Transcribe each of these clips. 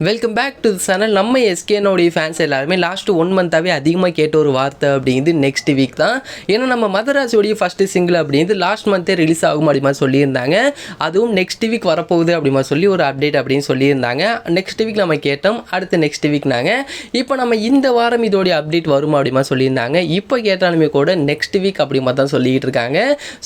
Welcome back to the channel. நம்ம எஸ்கேனோடைய fans எல்லாருமே லாஸ்ட் 1 மந்த்தாகவே அதிகமாக கேட்ட ஒரு வார்த்தை அப்படிங்கிறது நெக்ஸ்ட் வீக் தான். ஏன்னா நம்ம மதராசியோடைய ஃபஸ்ட்டு சிங்கிள் அப்படிங்கிறது லாஸ்ட் மந்த்தே ரிலீஸ் ஆகும் அப்படிமா சொல்லியிருந்தாங்க. அதுவும் நெக்ஸ்ட் வீக் வரப்போகுது அப்படிமா சொல்லி ஒரு அப்டேட் அப்படின்னு சொல்லியிருந்தாங்க. நெக்ஸ்ட் வீக் நம்ம கேட்டோம், அடுத்து நெக்ஸ்ட் வீக் நாங்கள் இப்போ நம்ம இந்த வாரம் இதோடைய அப்டேட் வருமா அப்படிமா சொல்லியிருந்தாங்க. இப்போ கேட்டாலுமே கூட நெக்ஸ்ட் வீக் அப்படிமா தான் சொல்லிக்கிட்டு இருக்காங்க.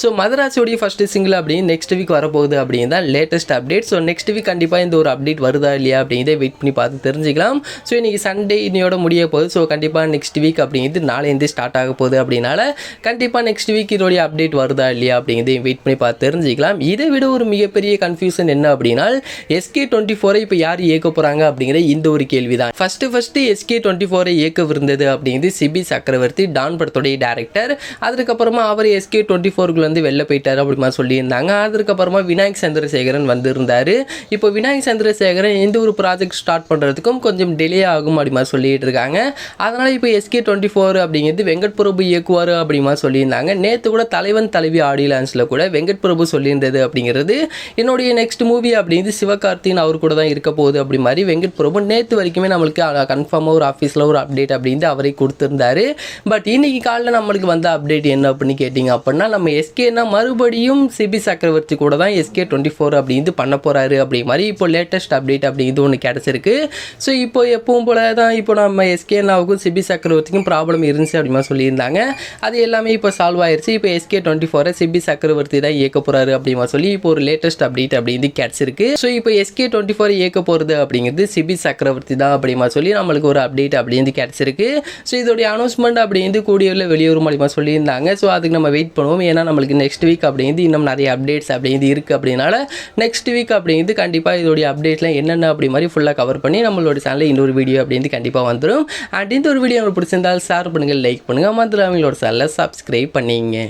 ஸோ மதராசியோடைய ஃபஸ்ட்டு சிங்கிள் அப்படின்னு நெக்ஸ்ட் வீக் வரப்போகுது அப்படின்னு தான் latest update. So next week கண்டிப்பாக இந்த ஒரு அப்டேட் வருதா இல்லையா அப்படிங்கிறத வெயிட் பண்ணி பார்த்து தெரிஞ்சுக்கலாம். ஸோ இன்றைக்கி சண்டே இன்னையோட முடிய போகுது. ஸோ கண்டிப்பாக நெக்ஸ்ட் வீக் அப்படிங்கிறது நாளைந்து ஸ்டார்ட் ஆக போகுது. அப்படின்னால கண்டிப்பாக நெக்ஸ்ட் வீக் இதோடைய அப்டேட் வருதா இல்லையா அப்படிங்கிறதையும் வெயிட் பண்ணி பார்த்து தெரிஞ்சுக்கலாம். இதை விட ஒரு மிகப்பெரிய கன்ஃபியூஷன் என்ன அப்படின்னா SK24 இப்போ யார் இயக்க போகிறாங்க அப்படிங்கிற இந்த ஒரு கேள்வி தான். ஃபஸ்ட்டு SK24 இயக்கவிருந்தது அப்படிங்கிறது சிபி சக்கரவர்த்தி, டான் படத்துடைய டேரக்டர். அதுக்கப்புறமா அவர் SK24 வெளில போயிட்டார் அப்படிமா சொல்லியிருந்தாங்க. அதுக்கப்புறமா விநாயக் சந்திரசேகரன் வந்திருந்தார். இப்போ விநாயக் சந்திரசேகரன் எந்த ஒரு ப்ராஜெக்ட் ஸ்டார்ட் பண்ணுறதுக்கும் கொஞ்சம் டிலே ஆகும் அப்படிமா சொல்லிட்டு இருக்காங்க. அதனால் இப்போ SK24 அப்படிங்கிறது வெங்கட் பிரபு இயக்குவார் அப்படிமா சொல்லியிருந்தாங்க. நேற்று கூட தலைவன் தலைவி ஆடியோ லான்ச்சில் கூட வெங்கட் பிரபு சொல்லியிருந்தது அப்படிங்கிறது என்னுடைய நெக்ஸ்ட் மூவி அப்படிங்கிறது சிவகார்த்தின் அவர் கூட தான் இருக்க போகுது அப்படி மாதிரி வெங்கட் பிரபு நேற்று வரைக்குமே நம்மளுக்கு கன்ஃபார்மாக ஒரு ஆஃபீஸில் ஒரு அப்டேட் அப்படின்ட்டு அவரை கொடுத்துருந்தாரு. பட் இன்னைக்கு காலையில் நம்மளுக்கு வந்த அப்டேட் என்ன அப்படின்னு கேட்டிங்க அப்படின்னா நம்ம எஸ்கேனா மறுபடியும் சிபி சக்கரவர்த்தி கூட தான் SK24 அப்படிங்கிறது பண்ண போகிறாரு அப்படி மாதிரி இப்போ லேட்டஸ்ட் அப்டேட் அப்படிங்கிறது ஒன்று கிடச்சிருக்கு. ஸோ இப்போ எப்பவும் போல தான் இப்போ நம்ம எஸ்கேனாவுக்கும் சிபி சக்கரவர்த்திக்கும் ப்ராப்ளம் இருந்துச்சு அப்படிமா சொல்லியிருந்தாங்க. அது எல்லாமே இப்போ சால்வ் ஆயிடுச்சு. இப்போ SK24 சிபி சக்கரவர்த்தி தான் இயக்க போகிறாரு அப்படிமா சொல்லி இப்போ ஒரு லேட்டஸ்ட் அப்டேட் அப்படிங்கிறது கிடச்சிருக்கு. ஸோ இப்போ SK24 இயக்க போகிறது அப்படிங்கிறது சிபி சக்கரவர்த்தி தான் அப்படிமா சொல்லி நம்மளுக்கு ஒரு அப்டேட் அப்படிங்கிறது கிடச்சிருக்கு. ஸோ இதோடைய அனௌன்ஸ்மெண்ட் அப்படிங்கிறது கூடியவில் வெளியூர் மூலிமா சொல்லியிருந்தாங்க. ஸோ அதுக்கு நம்ம வெயிட் பண்ணுவோம். ஏன்னா நம்மளுக்கு நெக்ஸ்ட் வீக் அப்படிங்கிறது இன்னும் நிறைய அப்டேட்ஸ் அப்படிங்கிறது இருக்குது. அப்படின்னால நெக்ஸ்ட் வீக் அப்படிங்கிறது கண்டிப்பாக இதோடைய அப்டேட்லாம் என்னென்ன அப்படி மாதிரி ஃபுல்லாக கவர் பண்ணி நம்மளோட சேனலில் இன்னொரு வீடியோ அப்படின்னு கண்டிப்பாக வந்துடும். அண்ட் இந்த ஒரு வீடியோ உங்களுக்கு பிடிச்சிருந்தால் ஷேர் பண்ணுங்கள், லைக் பண்ணுங்கள், மற்ற அவங்களோட சேனலை சப்ஸ்கிரைப் பண்ணிங்க.